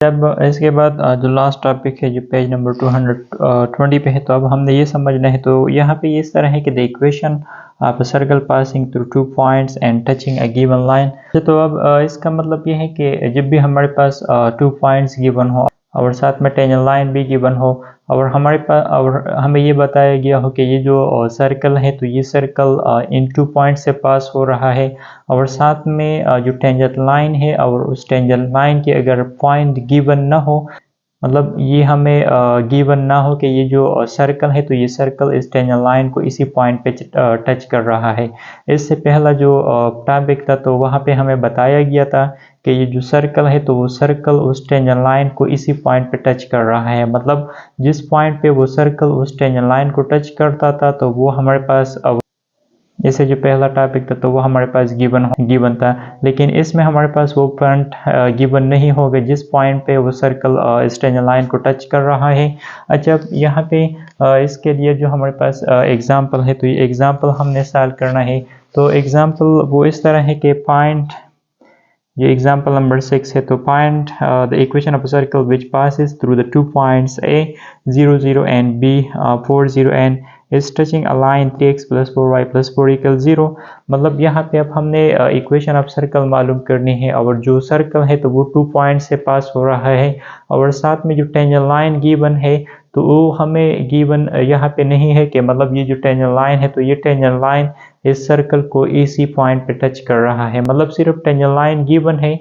जब इसके बाद जो लास्ट टॉपिक है जो पेज नंबर 220 पे है, तो अब हमने ये समझना है। तो यहाँ पे इस तरह है कि the equation of circle passing through 2 points and touching a given line. तो अब इसका मतलब ये है कि जब भी हमारे पास 2 पॉइंट्स गिवन हो और साथ में टेंजेंट लाइन भी गिवन हो और हमारे पास और हमें ये बताया गया हो कि ये जो सर्कल है तो ये सर्कल इन 2 पॉइंट से पास हो रहा है और साथ में जो टेंजेंट लाइन है और उस टेंजेंट लाइन के अगर पॉइंट गिवन ना हो, मतलब ये हमें गिवन ना हो कि ये जो सर्कल है तो ये सर्कल इस टेंजेंट लाइन को इसी पॉइंट पे टच कर रहा है। इससे पहला जो टॉपिक था तो वहाँ पे हमें बताया गया था कि ये जो सर्कल है तो वो सर्कल उस टेंजेंट लाइन को इसी पॉइंट पे टच कर रहा है। मतलब जिस पॉइंट पे वो सर्कल उस टेंजेंट लाइन को टच करता था तो वो हमारे पास जैसे जो पहला टॉपिक था तो वो हमारे पास गिवन था, लेकिन इसमें हमारे पास वो पॉइंट गिवन नहीं होगा जिस पॉइंट पे वो सर्कल इस टेंजेंट लाइन को टच कर रहा है। अच्छा, यहाँ पे इसके लिए जो हमारे पास एग्जांपल है तो ये एग्जांपल हमने सॉल्व करना है। तो एग्जांपल वो इस तरह है कि पॉइंट, ये एग्जांपल नंबर 6 है। तो point the equation of a circle which passes through the 2 points A 0 0 and B 4 0 and is touching a line 3x plus 4y plus 4 equal 0। मतलब यहाँ पे अब हमने इक्वेशन ऑफ सर्कल मालूम करनी है और जो सर्कल है तो वो 2 पॉइंट से पास हो रहा है और साथ में जो टेंजेंट लाइन गिवन है तो वो हमें गिवन यहाँ पे नहीं है कि मतलब ये जो टेंजेंट लाइन है तो ये टेंजेंट लाइन इस सर्कल को इसी पॉइंट पे टच कर रहा है। मतलब सिर्फ टेंजेंट लाइन गिवन है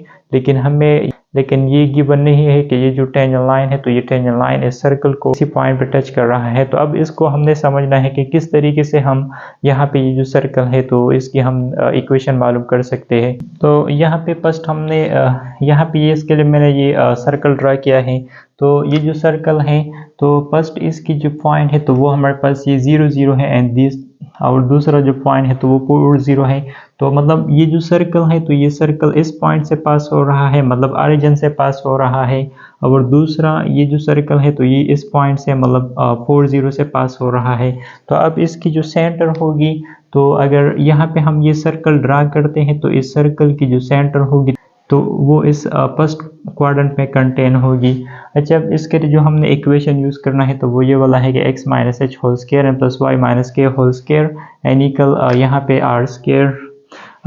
लेकिन ये गिवन नहीं है कि ये जो टेंजेंट लाइन है तो ये टेंजेंट लाइन इस सर्कल को इसी पॉइंट पे टच कर रहा है। तो अब इसको हमने समझना है कि किस तरीके से हम यहाँ पे ये जो सर्कल है तो इसकी हम इक्वेशन मालूम कर सकते हैं। तो यहाँ पे फर्स्ट हमने यहाँ पे ये इसके लिए मैंने ये सर्कल ड्रा किया है। तो ये जो सर्कल है तो फर्स्ट इसकी जो पॉइंट है तो वो हमारे पास ये 0 0 है एंड दिस, और दूसरा जो पॉइंट है तो वो 4 0 है। तो मतलब ये जो सर्कल है तो ये सर्कल इस पॉइंट से पास हो रहा है, मतलब ओरिजिन से पास हो रहा है, और दूसरा ये जो सर्कल है तो ये इस पॉइंट से मतलब 4 0 से पास हो रहा है। तो अब इसकी जो सेंटर होगी, तो अगर यहाँ पे हम ये सर्कल ड्रा करते हैं तो इस सर्कल की जो सेंटर होगी तो वो इस फर्स्ट क्वाड्रेंट में कंटेन होगी। अच्छा, अब इसके लिए जो हमने इक्वेशन यूज़ करना है तो वो ये वाला है कि x minus h whole square and plus y minus k whole square and equal यहाँ पे आर स्केयर।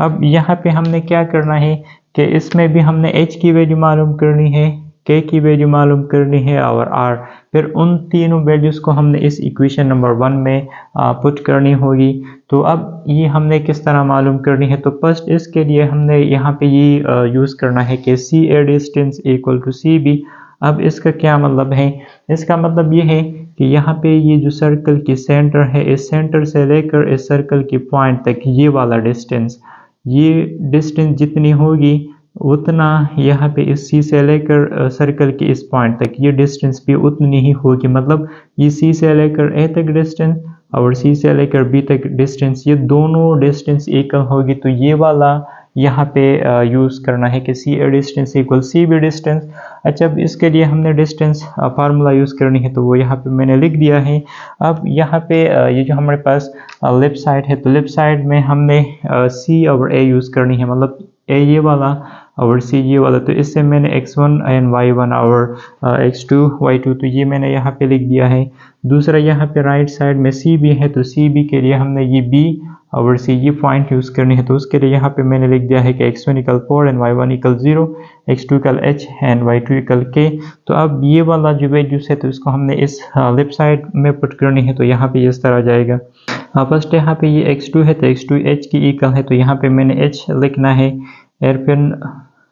अब यहाँ पे हमने क्या करना है कि इसमें भी हमने h की वैल्यू मालूम करनी है, k की वैल्यू मालूम करनी है और r, फिर उन तीनों वैल्यूज़ को हमने इस इक्वेशन नंबर 1 में पुट करनी होगी। तो अब ये हमने किस तरह मालूम करनी है, तो फर्स्ट इसके लिए हमने यहाँ पे ये यूज़ करना है कि C A distance equal to C B. अब इसका क्या मतलब है, इसका मतलब ये है कि यहाँ पे ये जो सर्कल की सेंटर है, इस सेंटर से लेकर इस सर्कल की पॉइंट तक ये वाला डिस्टेंस, ये डिस्टेंस जितनी होगी उतना यहाँ पे इस सी से लेकर सर्कल के इस पॉइंट तक ये डिस्टेंस भी उतनी ही होगी। मतलब ये सी से लेकर ए तक डिस्टेंस और सी से लेकर बी तक डिस्टेंस, ये दोनों डिस्टेंस इक्वल होगी। तो ये वाला यहाँ पे यूज़ करना है कि C A distance equal C B distance. अच्छा, अब इसके लिए हमने डिस्टेंस फार्मूला यूज़ करनी है तो वो यहाँ पे मैंने लिख दिया है। अब यहाँ पे ये जो हमारे पास लेफ्ट साइड है तो लेफ्ट साइड में हमने सी और ए यूज़ करनी है, मतलब ए ये वाला और सी ये वाला। तो इससे मैंने x1 एंड y1 और x2 y2 तो ये मैंने यहाँ पे लिख दिया है। दूसरा यहाँ पे राइट साइड में सी बी है तो सी बी के लिए हमने ये b और सी ये पॉइंट यूज़ करनी है। तो उसके लिए यहाँ पे मैंने लिख दिया है कि x1 equal 4 and y1 equal 0, x2 equal h and y2 equal k। तो अब ये वाला जो वैल्यूज है तो इसको हमने इस लेफ्ट साइड में पुट करनी है। तो यहाँ पे इस तरह जाएगा। फर्स्ट यहाँ पे ये x2 है तो x2 h की इक्वल है, तो यहाँ पे मैंने h लिखना है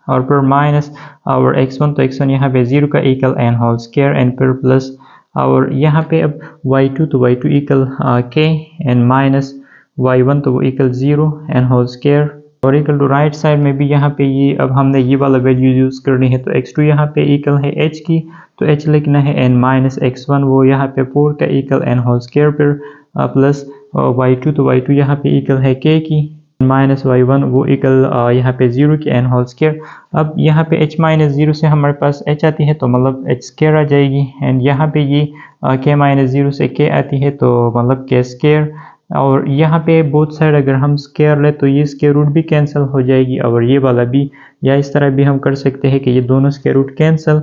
और फिर माइनस और x1 तो x1 यहाँ पे 0 का equal and whole square and फिर प्लस और यहाँ पे अब y2 तो y2 equal k and minus y1 तो वो इक्वल 0 एन होल स्क्वायर और इक्वल टू राइट साइड में भी यहाँ पे ये अब हमने ये वाला वैल्यू यूज़ करनी है। तो x2 यहाँ पे इक्वल है h की तो h लिखना है एन माइनस x1 वो यहाँ पे 4 का इक्वल एन होल स्क्वायर फिर प्लस y2 तो y2 यहाँ पे इक्वल है k की माइनस y1 वो इक्वल यहाँ पे 0 की एन होल स्क्वायर। अब यहाँ पे h माइनस 0 से हमारे पास h आती है तो मतलब h स्क्वायर आ जाएगी एंड यहाँ पे ये k माइनस 0 से k आती है तो मतलब k स्क्वायर। और यहाँ पे बोथ साइड अगर हम स्क्वायर ले तो ये स्क्वायर रूट भी कैंसिल हो जाएगी और ये वाला भी, या इस तरह भी हम कर सकते हैं कि ये दोनों स्क्वायर रूट कैंसिल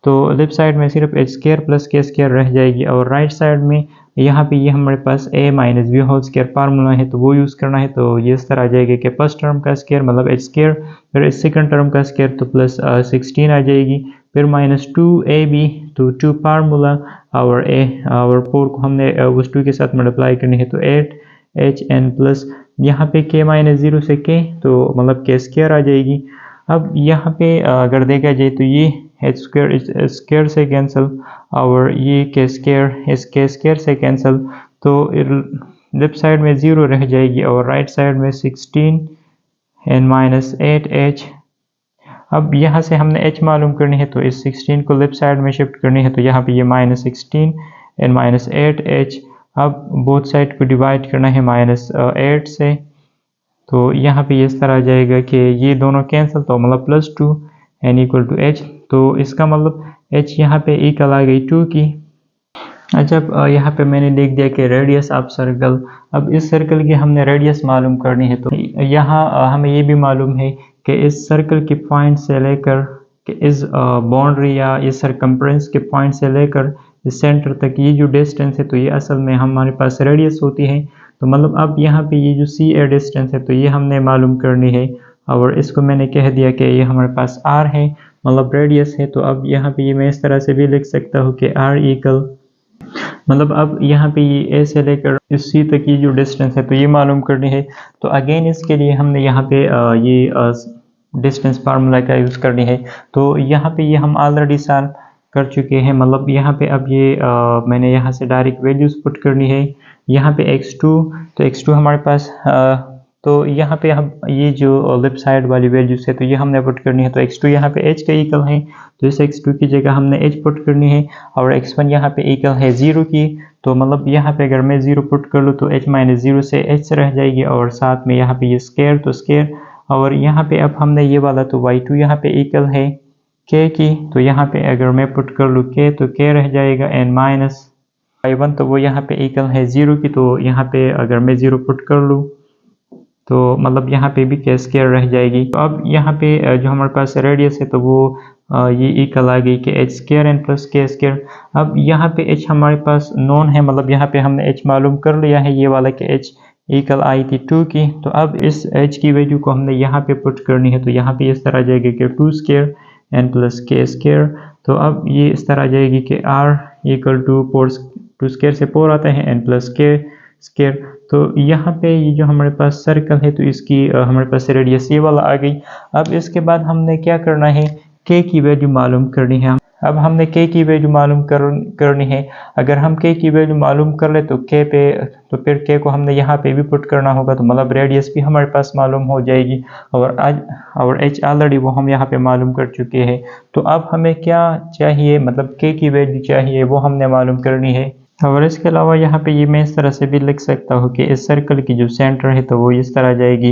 तो लेफ्ट साइड में सिर्फ एच स्क्वायर प्लस के स्क्वायर रह जाएगी और राइट साइड में यहाँ पे ये हमारे पास a minus b whole square formula है तो वो यूज़ करना है। तो ये इस तरह आ जाएगा कि फर्स्ट टर्म का स्क्वायर मतलब एच स्क्वायर, फिर सेकंड टर्म का स्क्वायर तो प्लस 16 आ जाएगी, फिर माइनस 2ab तो 2 फार्मूला और a और 4 को हमने उस 2 के साथ मल्टीप्लाई करनी है तो 8hn प्लस यहाँ पे k माइनस 0 से k तो मतलब k स्क्वायर आ जाएगी। अब यहाँ पे अगर देखा जाए तो ये एच स्क्वायर इस स्क्वायर से कैंसिल और ये के स्क्वायर इस के स्क्वायर से कैंसिल, तो लेफ्ट साइड में 0 रह जाएगी और राइट साइड में 16 एंड माइनस 8h। अब यहाँ से हमने h मालूम करनी है तो इस 16 को लेफ्ट साइड में शिफ्ट करनी है तो यहाँ पे ये माइनस 16 एंड माइनस 8h। अब बोथ साइड को डिवाइड करना है माइनस 8 से, तो यहाँ पे इस तरह आ जाएगा कि ये दोनों कैंसिल तो मतलब plus 2 n equal to h, तो इसका मतलब h यहाँ पे इक्वल आ गई 2 की। अच्छा अब यहाँ पे मैंने लिख दिया कि रेडियस ऑफ सर्कल। अब इस सर्कल की हमने रेडियस मालूम करनी है तो यहाँ हमें ये भी मालूम है कि इस सर्कल के पॉइंट से लेकर कि इस बाउंड्री या इस सरकमफ्रेंस के पॉइंट से लेकर इस सेंटर तक ये जो डिस्टेंस है तो ये असल में हमारे पास रेडियस होती है। तो मतलब अब यहाँ पे ये जो सी ए डिस्टेंस है तो ये हमने मालूम करनी है और इसको मैंने कह दिया कि ये हमारे पास r है मतलब रेडियस है। तो अब यहाँ पे ये मैं इस तरह से भी लिख सकता हूँ कि r इक्वल मतलब अब यहाँ पे ये a से लेकर इस c तक की जो डिस्टेंस है तो ये मालूम करनी है। तो अगेन इसके लिए हमने यहाँ पे ये डिस्टेंस फार्मूला का यूज़ करनी है। तो यहाँ पे ये हम ऑलरेडी सॉल्व कर चुके हैं, मतलब यहाँ पे अब ये मैंने यहाँ से डायरेक्ट वैल्यूज़ पुट करनी है। यहाँ पे x2 तो x2 हमारे पास तो यहाँ पे हम ये जो लेफ्ट साइड वाली वैल्यूज है तो ये हमने पुट करनी है। तो x2 यहाँ पे h का इक्वल है तो इस x2 की जगह हमने h पुट करनी है और x1 यहाँ पे इक्वल है 0 की। तो मतलब यहाँ पे अगर मैं 0 पुट कर लूँ तो h माइनस 0 से h रह जाएगी और साथ में यहाँ पे ये स्क्वायर तो स्क्वायर और यहाँ पे अब हमने ये वाला तो y2 यहाँ पे इक्वल है k की। तो यहाँ पे अगर मैं पुट कर लूँ k तो k रह जाएगा एंड माइनस y1 तो वो यहाँ पे इक्वल है 0 की। तो यहाँ पे अगर मैं 0 पुट कर लूँ तो मतलब यहाँ पे भी k स्क्वायर रह जाएगी। तो अब यहाँ पे जो हमारे पास रेडियस है तो वो ये इक्वल आ गई कि h square and plus k square. अब यहाँ पे h हमारे पास नॉन है, मतलब यहाँ पे हमने h मालूम कर लिया है ये वाला कि h इक्वल आई थी 2 की। तो अब इस h की वैल्यू को हमने यहाँ पे पुट करनी है तो यहाँ पे इस तरह आ जाएगी कि 2 square and plus k square. तो अब ये इस तरह आ जाएगी कि r इक्वल टू 2 स्क्वायर से 4 आता है एंड प्लस k स्क्वायर। तो यहाँ पे ये जो हमारे पास सर्कल है तो इसकी हमारे पास रेडियस ये वाला आ गई। अब इसके बाद हमने क्या करना है, k की वैल्यू मालूम करनी है। अब हमने k की वैल्यू मालूम करनी है। अगर हम k की वैल्यू मालूम कर ले तो k पे तो फिर k को हमने यहाँ पे भी पुट करना होगा तो मतलब रेडियस भी हमारे पास मालूम हो जाएगी और h ऑलरेडी वो हम यहाँ पे मालूम कर चुके हैं। तो अब हमें क्या चाहिए, मतलब k की वैल्यू चाहिए वो हमने मालूम करनी है। और इसके अलावा यहाँ पे ये मैं इस तरह से भी लिख सकता हूँ कि इस सर्कल की जो सेंटर है तो वो इस तरह जाएगी।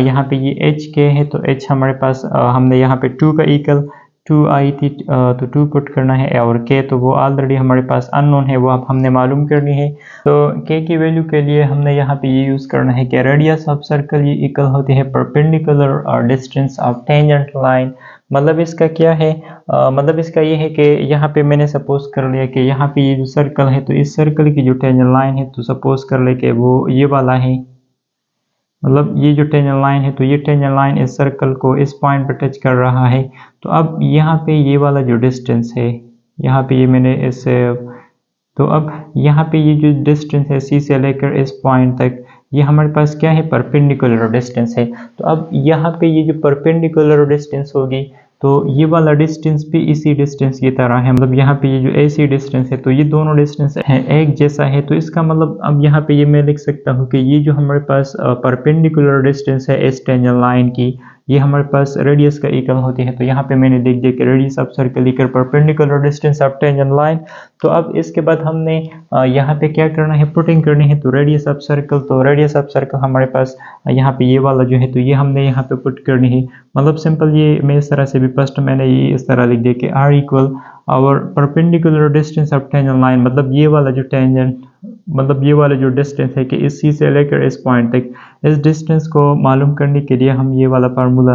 यहाँ पे ये एच के है तो एच हमारे पास हमने यहाँ पे 2 का इक्वल 2 आई थी तो 2 पुट करना है और के तो वो ऑलरेडी हमारे पास अननोन है वो अब हमने मालूम करनी है। तो के की वैल्यू के लिए हमने यहाँ पे ये यूज़ करना है कि रेडियस ऑफ सर्कल ये इक्वल होती है परपेंडिकुलर और डिस्टेंस ऑफ टेंजेंट लाइन। मतलब इसका क्या है, मतलब इसका ये है कि यहाँ पे मैंने सपोज कर लिया कि यहाँ पे ये जो सर्कल है तो इस सर्कल की जो टेंजेंट लाइन है तो सपोज कर ले कि वो ये वाला है, मतलब ये जो टेंजेंट लाइन है तो ये टेंजेंट लाइन इस सर्कल को इस पॉइंट पर टच कर रहा है। तो अब यहाँ पे ये वाला जो डिस्टेंस है यहाँ पे ये मैंने इस तो अब यहाँ पे ये जो डिस्टेंस है सी से लेकर इस पॉइंट तक ये हमारे पास क्या है, परपेंडिकुलर डिस्टेंस है। तो अब यहाँ पे ये जो परपेंडिकुलर डिस्टेंस होगी तो ये वाला डिस्टेंस भी इसी डिस्टेंस की तरह है, मतलब यहाँ पे ये जो AC डिस्टेंस है तो ये दोनों डिस्टेंस है एक जैसा है। तो इसका मतलब अब यहाँ पे ये मैं लिख सकता हूँ कि ये जो हमारे पास परपेंडिकुलर डिस्टेंस है इस टेंजेंट लाइन की ये हमारे पास रेडियस का इक्वल होती है। तो यहाँ पे मैंने लिख दिया कि radius of circle equal perpendicular distance of tangent line. तो अब इसके बाद हमने यहाँ पे क्या करना है, पुटिंग करनी है। तो रेडियस ऑफ सर्कल, तो रेडियस ऑफ सर्कल हमारे पास यहाँ पे ये वाला जो है तो ये हमने यहाँ पे पुट करनी है। मतलब सिंपल ये मैं इस तरह से भी फर्स्ट मैंने ये इस तरह लिख दिया कि r इक्वल और perpendicular distance of tangent line, मतलब ये वाला जो टेंजेंट मतलब ये वाला जो डिस्टेंस है कि इस सी से लेकर इस पॉइंट तक, इस डिस्टेंस को मालूम करने के लिए हम ये वाला फार्मूला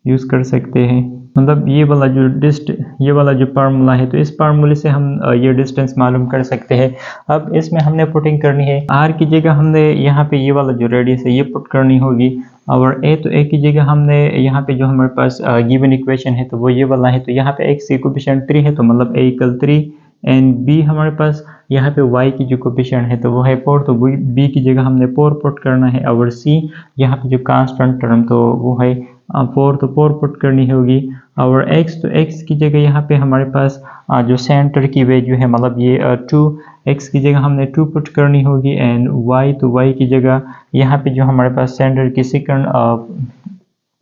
यूज़ कर सकते हैं। मतलब ये वाला जो फार्मूला है, तो इस फार्मूले से हम ये डिस्टेंस मालूम कर सकते हैं। अब इसमें हमने पुटिंग करनी है, आर की जगह हमने यहाँ पे ये वाला जो रेडियस है ये पुट करनी होगी, और ए की जगह हमने यहाँ पे जो हमारे पास गिवन इक्वेशन है तो वो ये वाला है। तो यहाँ पे एक्स की कोफिशिएंट 3 है, तो मतलब ए इक्वल 3, एंड बी हमारे पास यहाँ पे y की जो कोफिशिएंट है तो वो है 4, तो b की जगह हमने 4 पुट करना है, और c यहाँ पे जो कांस्टेंट टर्म तो वो है 4, तो 4 पुट करनी होगी, और x तो x की जगह यहाँ पे हमारे पास जो सेंटर की वैल्यू है मतलब ये 2, x की जगह हमने 2 पुट करनी होगी, एंड y तो y की जगह यहाँ पे जो हमारे पास सेंटर की सेकंड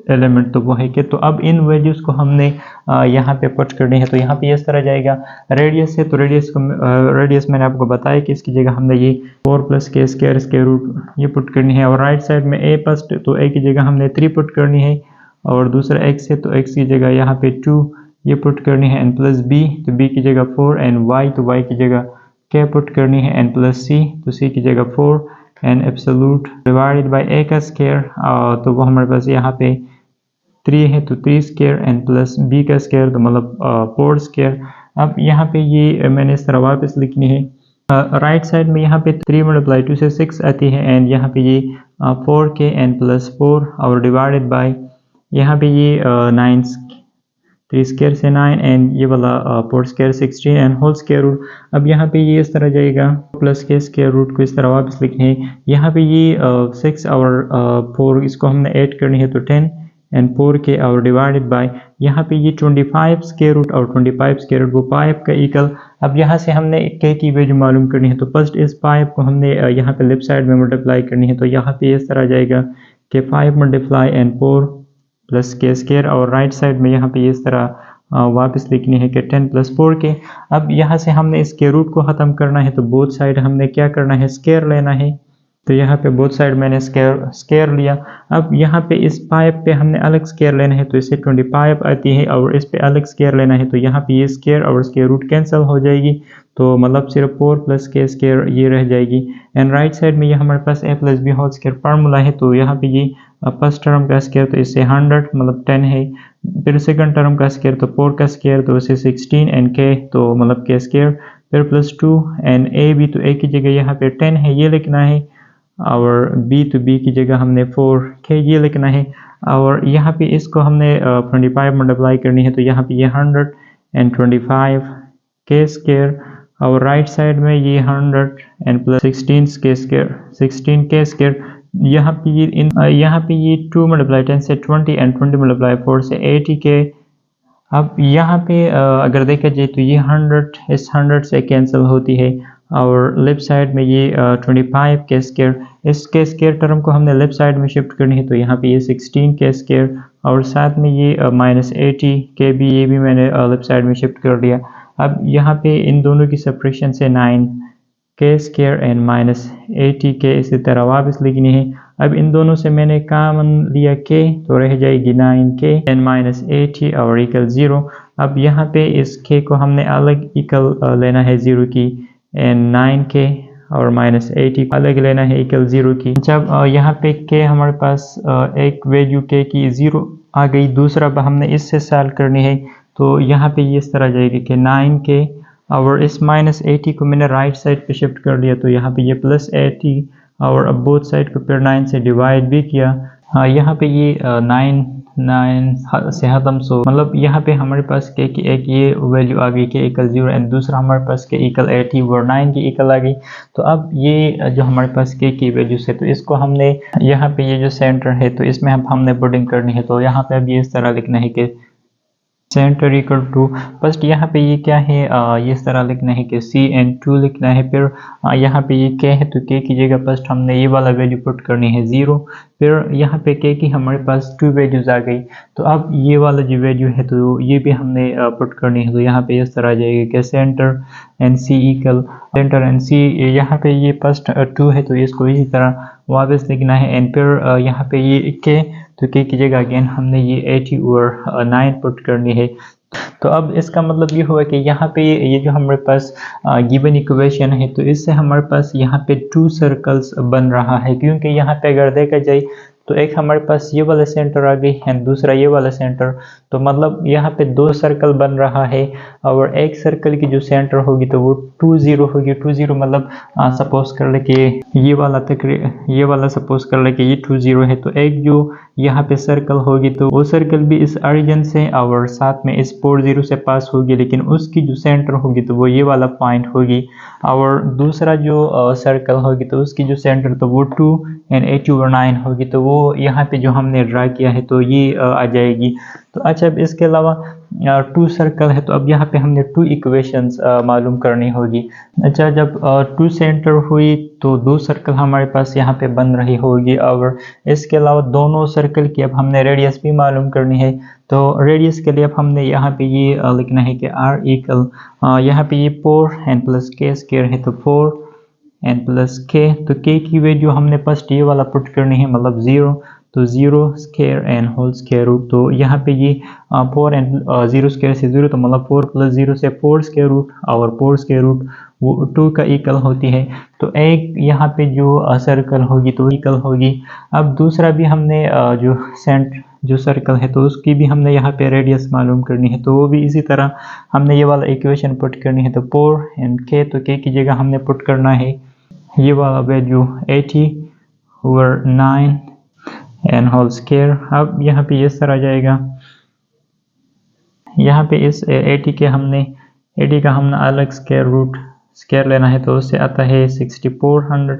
एलिमेंट तो वो है कि, तो अब इन वैल्यूज को हमने यहाँ पे पुट करनी है। तो यहाँ पे इस तरह जाएगा, रेडियस है तो रेडियस मैंने आपको बताया कि इसकी जगह हमने ये 4 + k² स्क्वायर रूट ये पुट करनी है, और राइट साइड में a फर्स्ट तो a की जगह हमने 3 पुट करनी है, और दूसरा x है तो x की जगह यहाँ पे 2 ये पुट करनी है, एंड प्लस b तो b की जगह 4, एंड y तो y की जगह k पुट करनी है, एंड प्लस c तो c की जगह 4, and absolute divided by a का स्क्वायर, तो वो हमारे पास यहाँ पे 3 है तो 3 स्क्वायर, एंड प्लस b का स्क्वायर तो मतलब 4 स्क्वायर। अब यहाँ पे ये मैंने इस तरह वापस लिखनी है, राइट साइड में यहाँ पे 3 × 2 से 6 आती है, एंड यहाँ पे ये 4k एंड प्लस 4 और डिवाइडेड बाय यहाँ पे ये 9, 3 स्क्वायर से 9, एंड ये वाला 4 square 16 and whole square root. अब यहाँ पे ये इस तरह जाएगा, प्लस के स्क्वायर रूट को इस तरह वापस लिखने है, यहाँ पे ये 6 और 4 इसको हमने ऐड करनी है तो 10 एंड 4k और डिवाइडेड बाय यहाँ पे ये 25 स्क्वायर रूट, और 25 स्क्वायर रूट वो पाइप का इक्वल। अब यहाँ से हमने k की वैल्यू मालूम करनी है, तो फर्स्ट इस पाइप को हमने यहाँ पे लेफ्ट साइड में मल्टीप्लाई करनी है, तो यहाँ पे इस तरह जाएगा कि 5 × एंड 4 + k स्क्वायर, और राइट साइड में यहाँ पे इस तरह वापस लिखनी है कि 10 + 4k। अब यहाँ से हमने इसके रूट को ख़त्म करना है, तो बोथ साइड हमने क्या करना है, स्क्वायर लेना है, तो यहाँ पे बोथ साइड मैंने स्क्वायर लिया। अब यहाँ पे इस पाइप पे हमने अलग स्क्वायर लेना है, तो इससे 25 आती है, और इस पे अलग स्क्वायर लेना है, तो यहाँ पे ये स्क्वायर और स्क्वायर रूट कैंसिल हो जाएगी, तो मतलब सिर्फ 4 + k स्क्वायर ये रह जाएगी, एंड राइट साइड में ये हमारे पास a + b whole square formula है, तो यहाँ पे ये फर्स्ट टर्म का स्क्वायर तो इससे 100 मतलब 10 है, फिर सेकंड टर्म का स्क्वायर तो 4 का स्क्वायर तो इससे 16, एंड k तो मतलब k स्क्वायर, फिर +2, एंड a b तो a की जगह यहाँ पे 10 है ये लिखना है, और b तो b की जगह हमने 4k ये लिखना है, और यहाँ पे इसको हमने 25 मल्टीप्लाई करनी है, तो यहाँ पे ये 125 k स्क्वायर, और राइट साइड में ये 100 एंड प्लस 16k स्क्वायर। यहाँ पे ये 2 × 10 से 20 एंड 20 × 4 से 80k। अब यहाँ पे अगर देखा जाए तो ये 100 इस 100 से कैंसिल होती है, और लेफ्ट साइड में ये 25 k स्क्वायर, इस k स्क्वायर टर्म को हमने लेफ्ट साइड में शिफ्ट करनी है, तो यहाँ पे ये 16 k स्क्वायर, और साथ में ये -80 k भी ये भी मैंने लेफ्ट साइड में शिफ्ट कर दिया। अब यहाँ पे इन दोनों की सेपरेशन से 9 k स्क्वायर एंड -80 k इसी तरह वापस लिखनी है। अब इन दोनों से मैंने कॉमन लिया k, तो रह जाएगी 9k एंड -80 और इक्वल 0। अब यहाँ पे इस k को हमने अलग इक्वल लेना है 0 की, एंड 9k और -80 अलग लेना है इक्वल 0 की। जब यहाँ पे k हमारे पास एक वैल्यू k की 0 आ गई, दूसरा हमने इससे सॉल्व करनी है, तो यहाँ पे ये इस तरह जाएगी कि 9k और इस -80 को मैंने राइट साइड पे शिफ्ट कर लिया, तो यहाँ पे ये +80, और अब बोथ साइड को फिर 9 से डिवाइड भी किया। यहाँ पे ये 9 से खत्म, सो मतलब यहाँ पे हमारे पास k की एक ये वैल्यू आ गई k = 0, एंड दूसरा हमारे पास k = 80 और 9 की इक्वल आ गई। तो अब ये जो हमारे पास k की वैल्यूज है, तो इसको हमने यहाँ पे ये जो सेंटर है तो इसमें हमने पुटिंग करनी है, तो यहाँ पे अब ये इस तरह लिखना है कि सेंटर इक्वल टू, फर्स्ट यहाँ पे ये क्या है, ये इस तरह लिखना है कि c and 2 लिखना है, फिर यहाँ पे ये k है तो k की जगह फर्स्ट हमने ये वाला वैल्यू पुट करनी है 0, फिर यहाँ पे k की हमारे पास 2 वैल्यूज आ गई, तो अब ये वाला जो वैल्यू है तो ये भी हमने पुट करनी है, तो यहाँ पे इस तरह आ जाएगा कि centre and c equal centre and c, यहाँ पे ये फर्स्ट 2 है तो इसको इसी तरह वापस लिखना है, एंड फिर यहाँ पे ये k, तो k की जगह अगेन हमने ये 80 और 9 पुट करनी है। तो अब इसका मतलब ये हुआ कि यहाँ पे ये जो हमारे पास गिवन इक्वेशन है, तो इससे हमारे पास यहाँ पे 2 सर्कल्स बन रहा है, क्योंकि यहाँ पे अगर देखा जाए तो एक हमारे पास ये वाला सेंटर आ गई एंड दूसरा ये वाला सेंटर। तो मतलब यहाँ पे दो सर्कल बन रहा है और एक सर्कल की जो सेंटर होगी तो वो 2 0 होगी। 2 0 मतलब सपोज कर ले कि ये वाला सपोज कर ले कि ये 2 0 है, तो एक जो यहाँ पे सर्कल होगी तो वो सर्कल भी इस ओरिजिन से और साथ में इस 4 0 से पास होगी, लेकिन उसकी जो सेंटर होगी तो वो ये वाला पॉइंट होगी। और दूसरा जो सर्कल होगी तो उसकी जो सेंटर तो वो 2 एंड 8 over 9 होगी, तो वो यहाँ पे जो हमने ड्रा किया है तो ये आ जाएगी। तो अच्छा, अब इसके अलावा 2 सर्कल है तो अब यहाँ पे हमने 2 इक्वेशंस मालूम करनी होगी। अच्छा, जब 2 सेंटर हुई तो 2 सर्कल हमारे पास यहाँ पे बन रही होगी और इसके अलावा दोनों सर्कल की अब हमने रेडियस भी मालूम करनी है। तो रेडियस के लिए अब हमने यहाँ पे ये लिखना है कि r इक्वल यहाँ पे ये 4 एंड प्लस k स्क्वायर है, तो 4 एंड प्लस k, तो k की वैल्यू हमने फर्स्ट ये वाला पुट करनी है, मतलब 0, तो 0 square and whole square root. तो यहाँ पे ये 4 एंड 0 स्क्वायर से 0, तो मतलब 4 प्लस 0 से 4 स्क्वायर रूट, और 4 स्क्वायर रूट वो 2 का इक्वल होती है। तो एक यहाँ पे जो सर्कल होगी तो इक्वल होगी। अब दूसरा भी हमने जो सर्कल है तो उसकी भी हमने यहाँ पे रेडियस मालूम करनी है, तो वो भी इसी तरह हमने ये वाला इक्वेशन पुट करनी है। तो 4 एंड k, तो k की जगह हमने पुट करना है ये वाला value 80 over 9 and whole square. अब यहाँ पे ये सर आ जाएगा, यहाँ पे इस 80 का हमने अलग स्क्वायर लेना है, तो उससे आता है 6400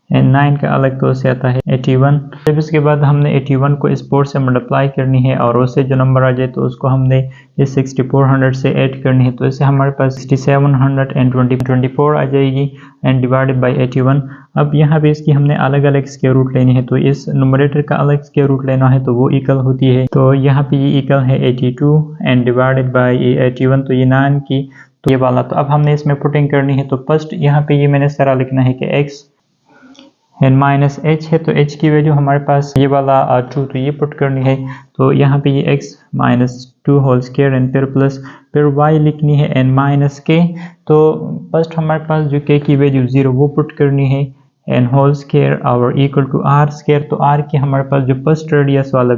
एंड 9 का अलग तो उससे आता है 81। जब इसके बाद हमने 81 को इस 4 से मल्टीप्लाई करनी है और उससे जो नंबर आ जाए तो उसको हमने इस 6400 से ऐड करनी है, तो इससे हमारे पास 6724 आ जाएगी एंड डिवाइडेड बाय 81। अब यहाँ पे इसकी हमने अलग अलग स्क्वायर रूट लेनी है, तो इस न्यूमरेटर का अलग स्क्वायर रूट लेना है तो वो इक्वल होती है। तो यहाँ पे ये इक्वल है 82 एंड डिवाइडेड बाय 81, तो ये 9 की तो ये वाला। तो अब हमने इसमें पुटिंग करनी है, तो फर्स्ट यहाँ पे ये मैंने सारा लिखना है कि x एंड माइनस h है, तो h की वैल्यू हमारे पास ये वाला 2, तो ये पुट करनी है। तो यहाँ पे ये x minus 2 whole square and फिर y लिखनी है एंड माइनस k। तो फर्स्ट हमारे पास जो k की वैल्यू 0 वो पुट करनी है एंड होल स्क्वायर और इक्वल टू r स्क्वायर। तो r की हमारे पास जो फर्स्ट रेडियस वाला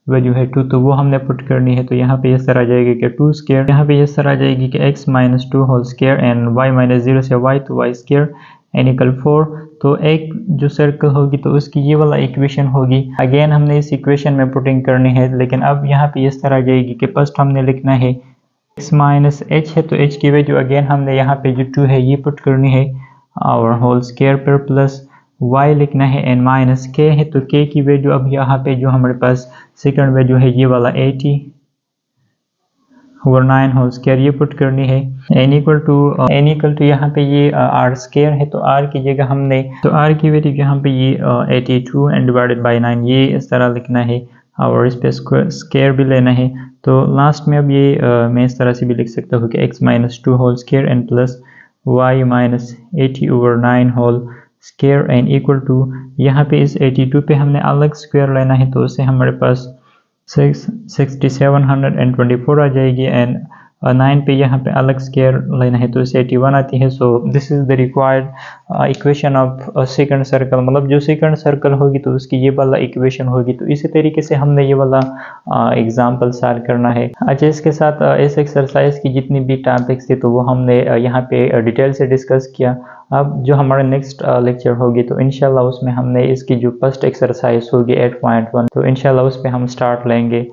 वैल्यू है 2, तो वो हमने पुट करनी है। तो यहाँ पे ये सर आ जाएगी कि 2 स्क्वायर, यहाँ पे ये सर आ जाएगी कि x minus 2 whole square and y minus 0 से y, तो y स्क्वायर एन इक्वल 4। तो एक जो सर्कल होगी तो उसकी ये वाला इक्वेशन होगी। अगेन हमने इस इक्वेशन में पुटिंग करनी है, लेकिन अब यहाँ पे इस तरह आ जाएगी कि फर्स्ट हमने लिखना है x माइनस h है, तो h की वैल्यू अगेन हमने यहाँ पे जो 2 है ये पुट करनी है और होल स्क्वायर पर प्लस y लिखना है एंड माइनस k है, तो k की वैल्यू अब यहाँ पे जो हमारे पास सेकंड वैल्यू है ये वाला 80 over 9 होल स्क्वायर ये पुट करनी है। n इक्वल टू यहाँ पे ये r स्क्वायर है, तो r की जगह हमने तो r की वैल्यू यहाँ पे ये 82 एंड डिवाइडेड बाय 9 ये इस तरह लिखना है और इस पे स्क्वायर भी लेना है। तो लास्ट में अब ये मैं इस तरह से भी लिख सकता हूँ कि x minus 2 whole square and plus y minus 80 over 9 whole square and equal to यहाँ पे इस 82 पे हमने अलग स्क्वायर लेना है, तो उससे हमारे पास 6724 आ जाएगी एंड 9 पे यहाँ पे अलग स्क्वायर लेना है तो इसे 81 आती है। So this is the required equation of second circle, मतलब जो सेकंड सर्कल होगी तो उसकी ये वाला इक्वेशन होगी। तो इसी तरीके से हमने ये वाला एग्जाम्पल सॉल्व करना है। अच्छा, इसके साथ इस एक्सरसाइज की जितनी भी टॉपिक्स थी तो वो हमने यहाँ पे डिटेल से डिस्कस किया। अब जो हमारा नेक्स्ट लेक्चर होगी तो इंशाल्लाह उसमें हमने इसकी जो फर्स्ट एक्सरसाइज होगी 8.1, तो इंशाल्लाह उस पर हम स्टार्ट लेंगे।